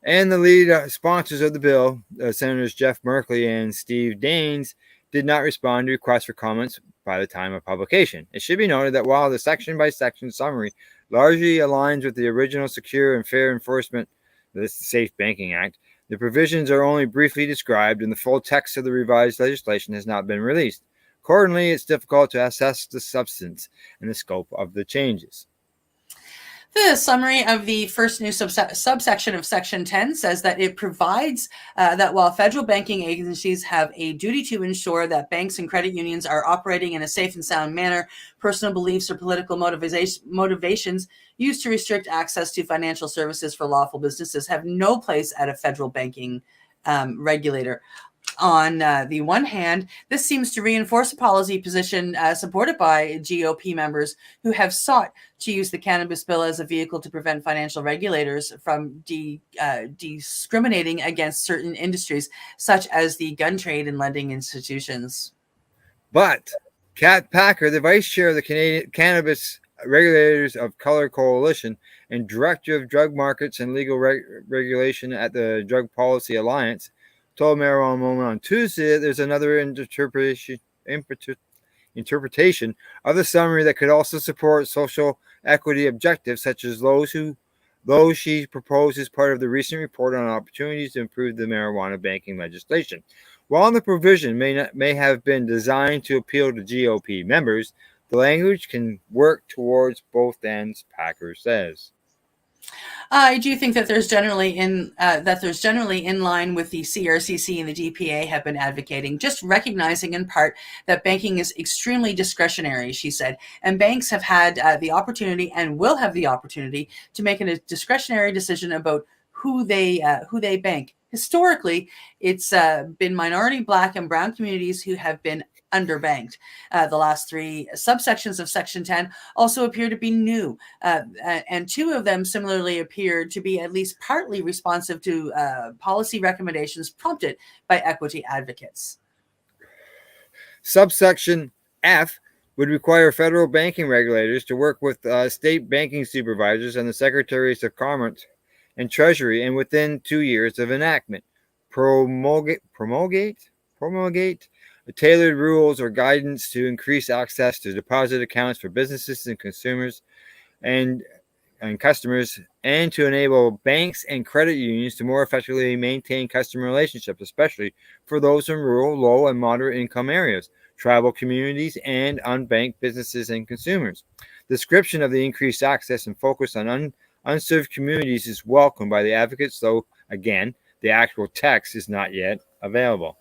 and the lead sponsors of the bill, Senators Jeff Merkley and Steve Daines, did not respond to requests for comments by the time of publication. It should be noted that while the section-by-section summary largely aligns with the original Secure and Fair Enforcement, this Safe Banking Act, the provisions are only briefly described and the full text of the revised legislation has not been released. Accordingly, it's difficult to assess the substance and the scope of the changes. The summary of the first new subsection of Section 10 says that it provides that while federal banking agencies have a duty to ensure that banks and credit unions are operating in a safe and sound manner, personal beliefs or political motivations used to restrict access to financial services for lawful businesses have no place at a federal banking regulator. On the one hand, this seems to reinforce a policy position supported by GOP members who have sought to use the cannabis bill as a vehicle to prevent financial regulators from discriminating against certain industries, such as the gun trade and lending institutions. But Kat Packer, the vice chair of the Canadian Cannabis Regulators of Color Coalition and director of drug markets and legal regulation at the Drug Policy Alliance, told Marijuana Moment on Tuesday that there's another interpretation of the summary that could also support social equity objectives, such as those she proposed as part of the recent report on opportunities to improve the marijuana banking legislation. While the provision may have been designed to appeal to GOP members, the language can work towards both ends, Packer says. I do think that there's generally in line with the CRCC and the DPA have been advocating, just recognizing in part that banking is extremely discretionary, she said, and banks have had the opportunity and will have the opportunity to make a discretionary decision about who they bank. Historically, it's been minority, Black, and Brown communities who have been underbanked. The last three subsections of Section 10 also appear to be new, and two of them similarly appear to be at least partly responsive to policy recommendations prompted by equity advocates. Subsection F would require federal banking regulators to work with state banking supervisors and the secretaries of Commerce and Treasury, and within 2 years of enactment, promulgate tailored rules or guidance to increase access to deposit accounts for businesses and consumers and customers, and to enable banks and credit unions to more effectively maintain customer relationships, especially for those in rural, low, and moderate income areas, tribal communities, and unbanked businesses and consumers. The description of the increased access and focus on unserved communities is welcomed by the advocates, though, again, the actual text is not yet available.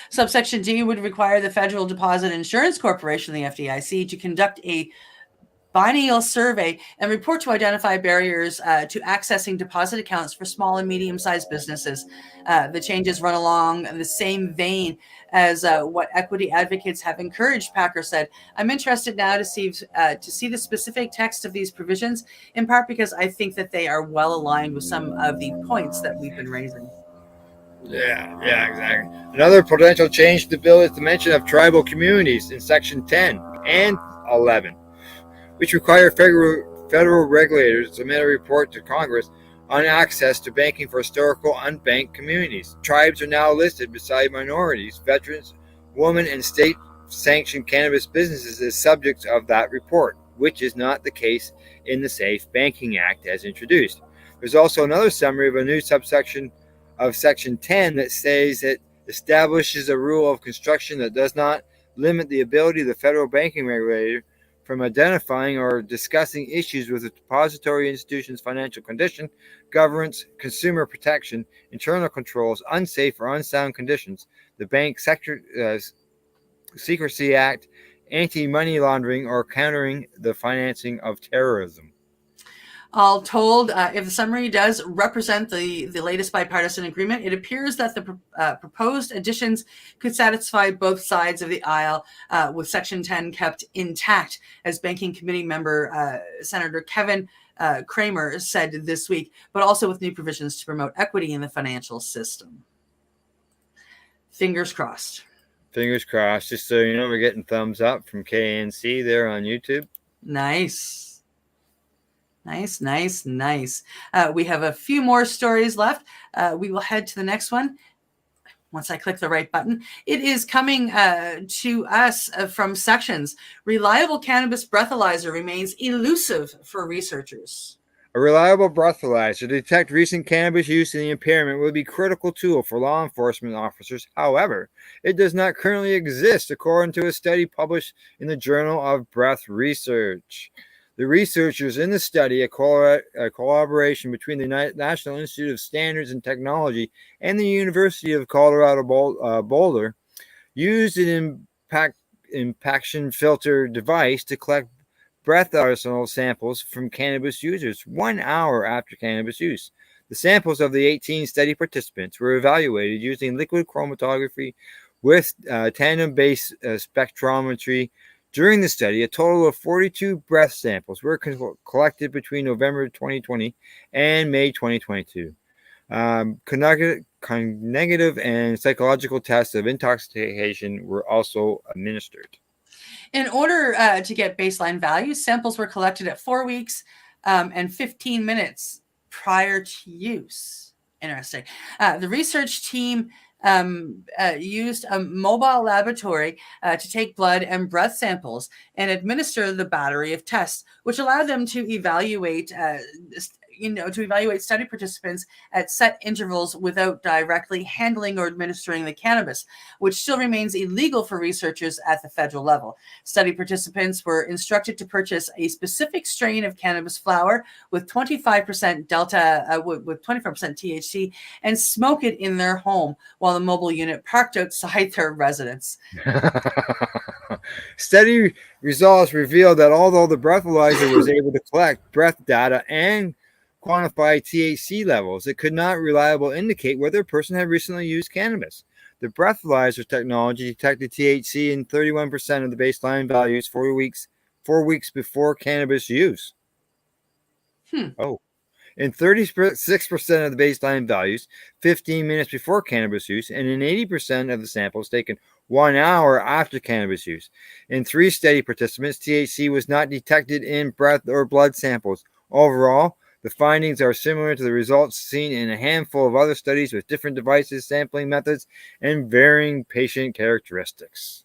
Subsection D would require the Federal Deposit Insurance Corporation, the FDIC, to conduct a biennial survey and report to identify barriers to accessing deposit accounts for small and medium-sized businesses. The changes run along the same vein as what equity advocates have encouraged, Packer said. I'm interested now to see the specific text of these provisions, in part because I think that they are well aligned with some of the points that we've been raising. Yeah, exactly. Another potential change to the bill is the mention of tribal communities in Section 10 and 11, which require federal regulators to submit a report to Congress on access to banking for historical unbanked communities. Tribes are now listed beside minorities, veterans, women, and state-sanctioned cannabis businesses as subjects of that report, which is not the case in the Safe Banking Act as introduced. There's also another summary of a new subsection of Section 10 that says it establishes a rule of construction that does not limit the ability of the federal banking regulator from identifying or discussing issues with the depository institution's financial condition, governance, consumer protection, internal controls, unsafe or unsound conditions, the Bank Secrecy Act, anti-money laundering, or countering the financing of terrorism. All told, if the summary does represent the latest bipartisan agreement, it appears that the proposed additions could satisfy both sides of the aisle, with Section 10 kept intact, as Banking Committee member Senator Kevin Kramer said this week, but also with new provisions to promote equity in the financial system. Fingers crossed. Fingers crossed. Just so you know, we're getting thumbs up from KNC there on YouTube. Nice. We have a few more stories left. We will head to the next one once I click the right button. It is coming to us from Sections. Reliable cannabis breathalyzer remains elusive for researchers. A reliable breathalyzer to detect recent cannabis use and the impairment will be a critical tool for law enforcement officers. However, it does not currently exist, according to a study published in the Journal of Breath Research. The researchers in the study, a collaboration between the National Institute of Standards and Technology and the University of Colorado Boulder, used an impaction filter device to collect breath arsenal samples from cannabis users 1 hour after cannabis use. The samples of the 18 study participants were evaluated using liquid chromatography with tandem-based spectrometry. During the study, a total of 42 breath samples were collected between November 2020 and May 2022. Cognitive and psychological tests of intoxication were also administered. In order to get baseline values, samples were collected at 4 weeks and 15 minutes prior to use. Interesting. The research team used a mobile laboratory to take blood and breath samples and administer the battery of tests, which allowed them to evaluate study participants at set intervals without directly handling or administering the cannabis, which still remains illegal for researchers at the federal level. Study participants were instructed to purchase a specific strain of cannabis flower with 25% with 25% THC and smoke it in their home while the mobile unit parked outside their residence. Study results revealed that although the breathalyzer was able to collect breath data and quantify THC levels, it could not reliably indicate whether a person had recently used cannabis. The breathalyzer technology detected THC in 31% of the baseline values 4 weeks before cannabis use. Oh. In 36% of the baseline values 15 minutes before cannabis use, and in 80% of the samples taken 1 hour after cannabis use. In 3 study participants, THC was not detected in breath or blood samples. Overall, the findings are similar to the results seen in a handful of other studies with different devices, sampling methods, and varying patient characteristics.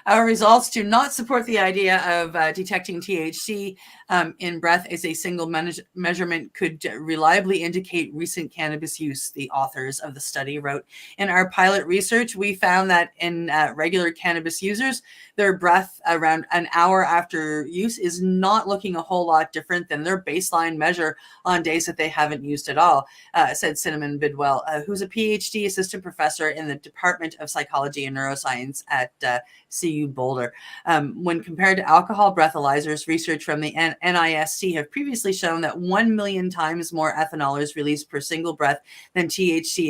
Our results do not support the idea of detecting THC in breath as a single measurement could reliably indicate recent cannabis use, the authors of the study wrote. In our pilot research, we found that in regular cannabis users, their breath around an hour after use is not looking a whole lot different than their baseline measure on days that they haven't used at all, said Cinnamon Bidwell, who's a PhD assistant professor in the Department of Psychology and Neuroscience at CU Boulder. When compared to alcohol breathalyzers, research from the NIST have previously shown that 1 million times more ethanol is released per single breath than THC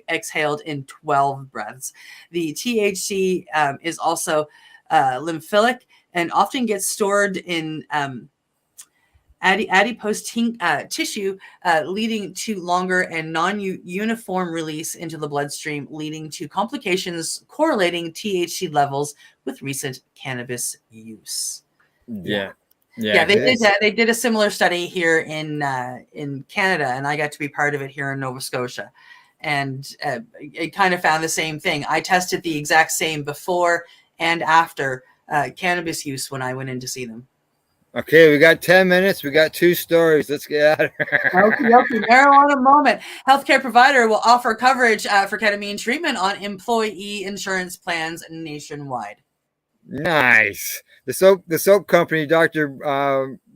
exhaled in 12 breaths. The THC is also lymphophilic and often gets stored in adipose tissue, leading to longer and non-uniform release into the bloodstream, leading to complications correlating THC levels with recent cannabis use. Yeah, they did a similar study here in Canada, and I got to be part of it here in Nova Scotia. And it kind of found the same thing. I tested the exact same before and after cannabis use when I went in to see them. Okay, we got 10 minutes. We got 2 stories. Let's get out of here. Okay. Marijuana moment. Healthcare provider will offer coverage for ketamine treatment on employee insurance plans nationwide. Nice. The soap company, Dr.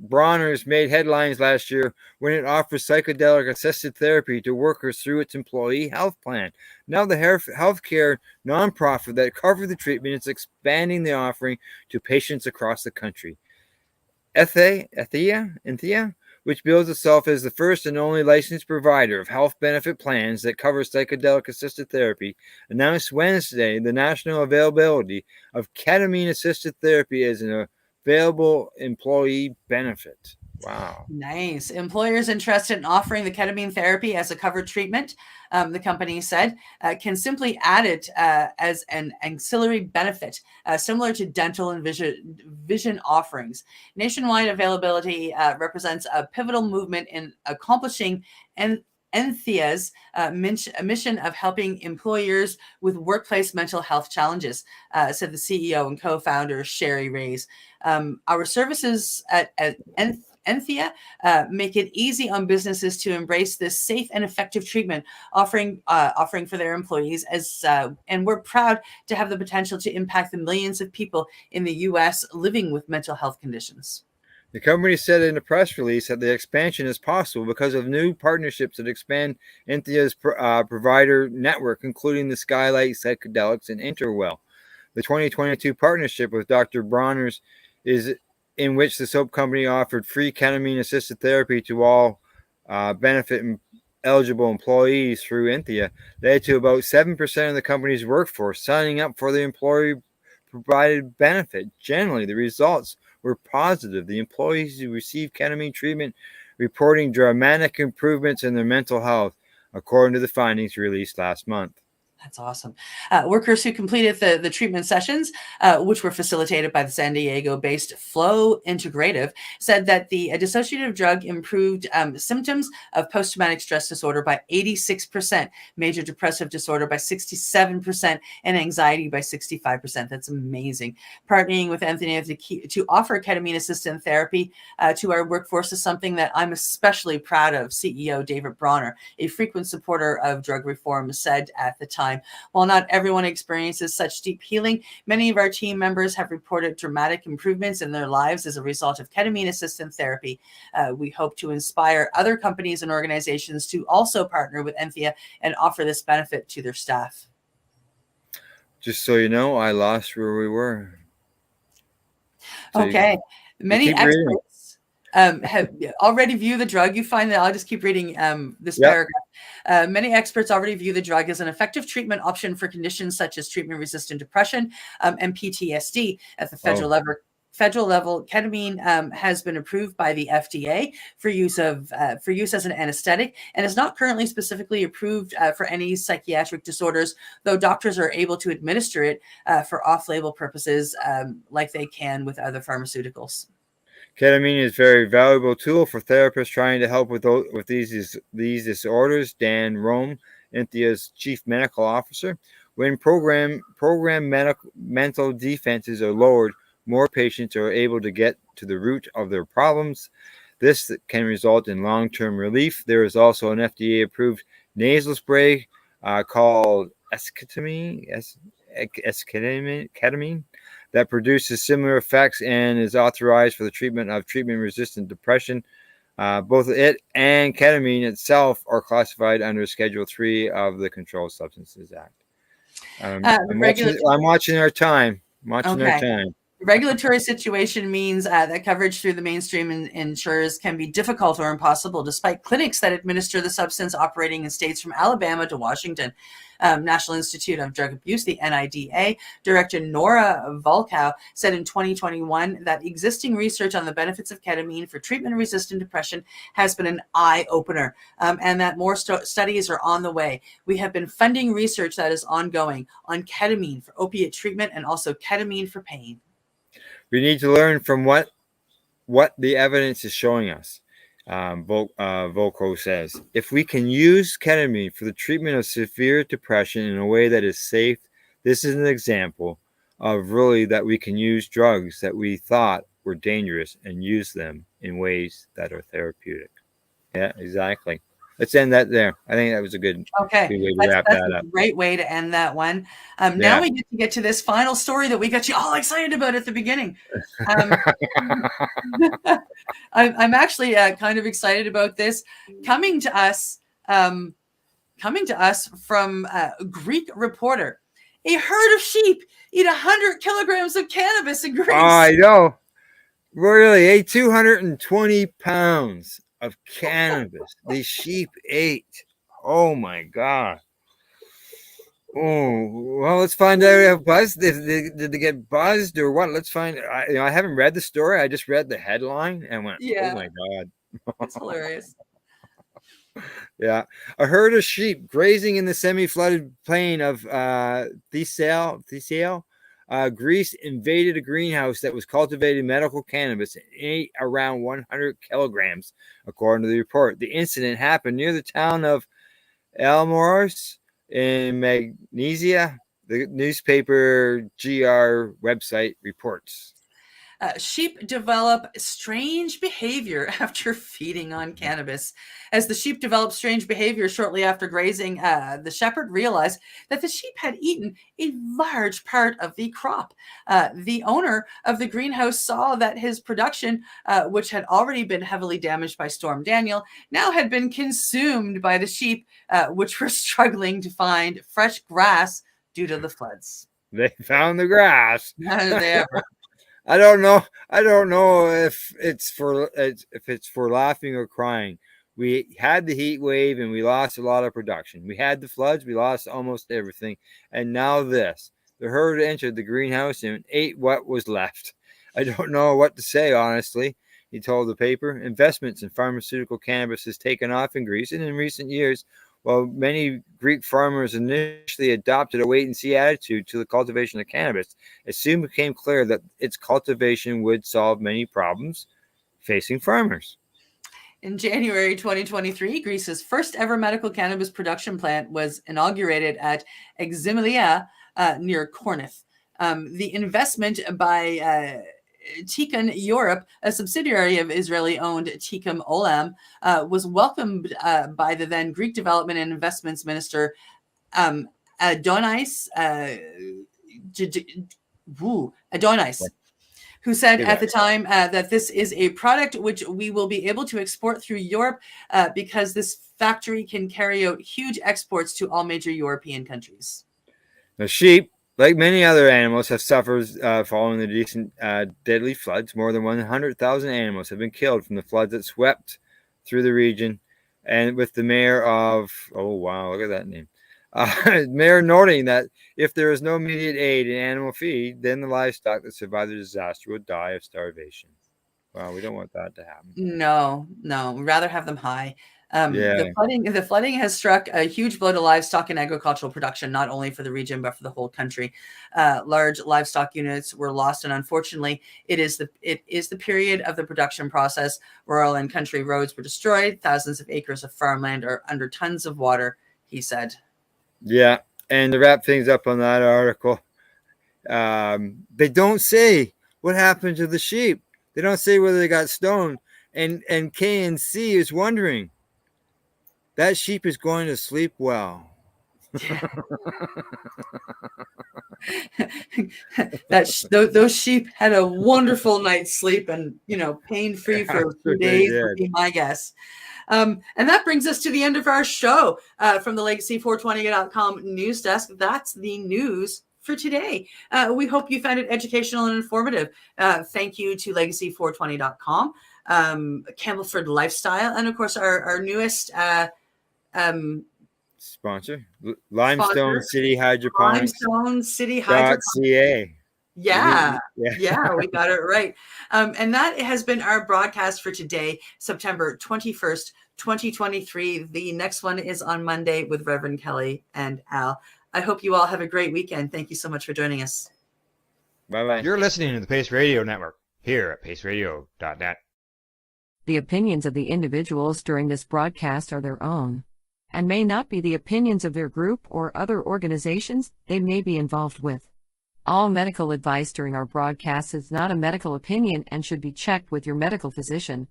Bronner's, made headlines last year when it offers psychedelic assisted therapy to workers through its employee health plan. Now the healthcare nonprofit that covered the treatment is expanding the offering to patients across the country. Enthea, which bills itself as the first and only licensed provider of health benefit plans that covers psychedelic assisted therapy, announced Wednesday the national availability of ketamine assisted therapy as an available employee benefit. Wow. Nice. Employers interested in offering the ketamine therapy as a covered treatment, the company said, can simply add it as an ancillary benefit, similar to dental and vision offerings. Nationwide availability represents a pivotal movement in accomplishing Enthea's mission of helping employers with workplace mental health challenges, said the CEO and co-founder Sherry Reyes. Our services at Enthea make it easy on businesses to embrace this safe and effective treatment offering for their employees. And we're proud to have the potential to impact the millions of people in the U.S. living with mental health conditions. The company said in a press release that the expansion is possible because of new partnerships that expand Enthea's provider network, including the Skylight, Psychedelics, and Interwell. The 2022 partnership with Dr. Bronner's is in which the soap company offered free ketamine-assisted therapy to all benefit eligible employees through Enthea, led to about 7% of the company's workforce signing up for the employee-provided benefit. Generally, the results were positive. The employees who received ketamine treatment reporting dramatic improvements in their mental health, according to the findings released last month. That's awesome. Workers who completed the treatment sessions, which were facilitated by the San Diego-based Flow Integrative, said that the dissociative drug improved symptoms of post-traumatic stress disorder by 86%, major depressive disorder by 67%, and anxiety by 65%. That's amazing. Partnering with Anthony to offer ketamine-assisted therapy to our workforce is something that I'm especially proud of. CEO David Bronner, a frequent supporter of drug reform, said at the time, while not everyone experiences such deep healing, many of our team members have reported dramatic improvements in their lives as a result of ketamine-assisted therapy. We hope to inspire other companies and organizations to also partner with Enthea and offer this benefit to their staff. Just so you know, I lost where we were. So okay. Many experts have already viewed the drug. You find that I'll just keep reading this paragraph. Many experts already view the drug as an effective treatment option for conditions such as treatment-resistant depression and PTSD at the federal level. Federal level, ketamine has been approved by the FDA for use as an anesthetic and is not currently specifically approved for any psychiatric disorders, though doctors are able to administer it for off-label purposes like they can with other pharmaceuticals. Ketamine is a very valuable tool for therapists trying to help with these disorders. Dan Rome, Enthea's chief medical officer, when program mental defenses are lowered, more patients are able to get to the root of their problems. This can result in long-term relief. There is also an FDA-approved nasal spray called ketamine that produces similar effects and is authorized for the treatment of treatment-resistant depression. Both it and ketamine itself are classified under Schedule 3 of the Controlled Substances Act. I'm watching our time. Our time. Regulatory situation means that coverage through the mainstream insurers can be difficult or impossible, despite clinics that administer the substance operating in states from Alabama to Washington. National Institute of Drug Abuse, the NIDA, Director Nora Volkow said in 2021 that existing research on the benefits of ketamine for treatment-resistant depression has been an eye-opener, and that more studies are on the way. We have been funding research that is ongoing on ketamine for opiate treatment and also ketamine for pain. We need to learn from what the evidence is showing us, Volkow says. If we can use ketamine for the treatment of severe depression in a way that is safe, this is an example of really that we can use drugs that we thought were dangerous and use them in ways that are therapeutic. Yeah, exactly. Let's end that there. I think that was a good way to wrap that up. A great way to end that one. Now we get to this final story that we got you all excited about at the beginning. I'm actually kind of excited about this. Coming to us from Greek Reporter. A herd of sheep eat 100 kilograms of cannabis in Greece. Oh, I know. Really, ate 220 pounds of cannabis. These sheep ate. Oh my God. Oh, well, let's find out if buzzed. Did they get buzzed or what? Let's find. I haven't read the story. I just read the headline and went, oh my God. It's hilarious. Yeah. A herd of sheep grazing in the semi-flooded plain of Thessaly, Greece invaded a greenhouse that was cultivating medical cannabis and ate around 100 kilograms, according to the report. The incident happened near the town of Elmoros in Magnesia, the newspaper GR website reports. Sheep develop strange behavior after feeding on cannabis. As the sheep developed strange behavior shortly after grazing, the shepherd realized that the sheep had eaten a large part of the crop. The owner of the greenhouse saw that his production, which had already been heavily damaged by Storm Daniel, now had been consumed by the sheep, which were struggling to find fresh grass due to the floods. They found the grass. There. I don't know. I don't know if it's for laughing or crying. We had the heat wave and we lost a lot of production. We had the floods. We lost almost everything. And now this. The herd entered the greenhouse and ate what was left. I don't know what to say, honestly, he told the paper. Investments in pharmaceutical cannabis has taken off in Greece, and in recent years, while many Greek farmers initially adopted a wait-and-see attitude to the cultivation of cannabis, it soon became clear that its cultivation would solve many problems facing farmers. In January 2023, Greece's first ever medical cannabis production plant was inaugurated at Eximilia near Corinth. The investment by Tikkun Europe, a subsidiary of Israeli-owned Tikkun Olam, was welcomed by the then Greek Development and Investments Minister Adonis, who said at the time that this is a product which we will be able to export through Europe because this factory can carry out huge exports to all major European countries. The sheep, like many other animals, have suffered following the recent deadly floods. More than 100,000 animals have been killed from the floods that swept through the region. And with the mayor of, oh, wow, look at that name. Mayor noting that if there is no immediate aid in animal feed, then the livestock that survived the disaster would die of starvation. Wow, we don't want that to happen. No, we'd rather have them high. The flooding has struck a huge blow to livestock and agricultural production, not only for the region, but for the whole country. Large livestock units were lost, and unfortunately, it is the period of the production process. Rural and country roads were destroyed. Thousands of acres of farmland are under tons of water, he said. Yeah, and to wrap things up on that article, they don't say what happened to the sheep. They don't say whether they got stoned. And KNC is wondering, that sheep is going to sleep well. Those sheep had a wonderful night's sleep and, pain-free for a few days would be my guess. And that brings us to the end of our show from the Legacy420.com news desk. That's the news for today. We hope you found it educational and informative. Thank you to Legacy420.com, Campbellford Lifestyle, and of course our newest sponsor, Limestone City Hydroponics. Limestone City Hydroponics. .ca. Yeah, we got it right. And that has been our broadcast for today, September 21st, 2023. The next one is on Monday with Reverend Kelly and Al. I hope you all have a great weekend. Thank you so much for joining us. Bye-bye. You're listening to the Pace Radio Network here at paceradio.net. The opinions of the individuals during this broadcast are their own, and may not be the opinions of their group or other organizations they may be involved with. All medical advice during our broadcast is not a medical opinion and should be checked with your medical physician.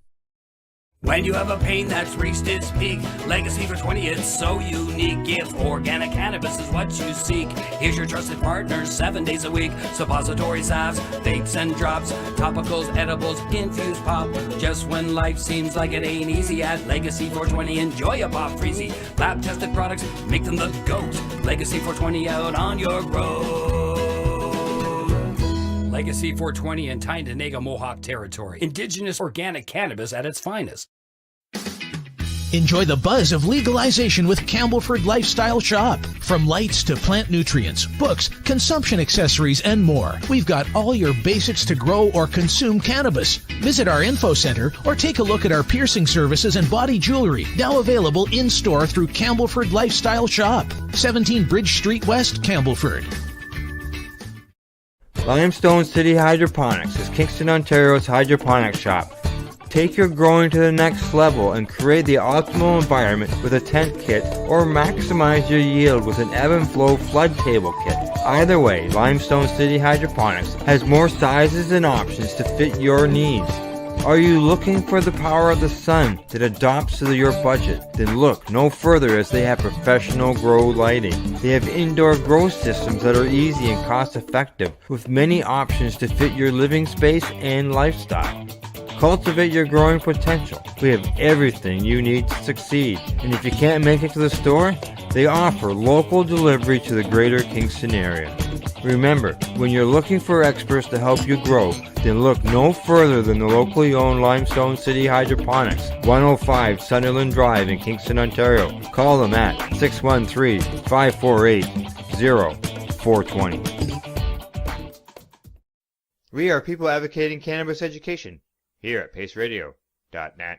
When you have a pain that's reached its peak, Legacy for 20, it's so unique. If organic cannabis is what you seek, here's your trusted partner 7 days a week. Suppository salves, vapes and drops, topicals, edibles, infused pop. Just when life seems like it ain't easy, at Legacy 420, enjoy a pop freezy. Lab tested products, make them the GOAT. Legacy 420 out on your road. Legacy 420 in Tyndonega Mohawk territory. Indigenous organic cannabis at its finest. Enjoy the buzz of legalization with Campbellford Lifestyle Shop. From lights to plant nutrients, books, consumption accessories, and more, we've got all your basics to grow or consume cannabis. Visit our info center or take a look at our piercing services and body jewelry, now available in-store through Campbellford Lifestyle Shop, 17 Bridge Street West, Campbellford. Limestone City Hydroponics is Kingston, Ontario's hydroponics shop. Take your growing to the next level and create the optimal environment with a tent kit, or maximize your yield with an ebb and flow flood table kit. Either way, Limestone City Hydroponics has more sizes and options to fit your needs. Are you looking for the power of the sun that adapts to your budget? Then look no further, as they have professional grow lighting. They have indoor grow systems that are easy and cost effective, with many options to fit your living space and lifestyle. Cultivate your growing potential. We have everything you need to succeed. And if you can't make it to the store, they offer local delivery to the greater Kingston area. Remember, when you're looking for experts to help you grow, then look no further than the locally owned Limestone City Hydroponics, 105 Sunderland Drive in Kingston, Ontario. Call them at 613-548-0420. We are people advocating cannabis education here at paceradio.net.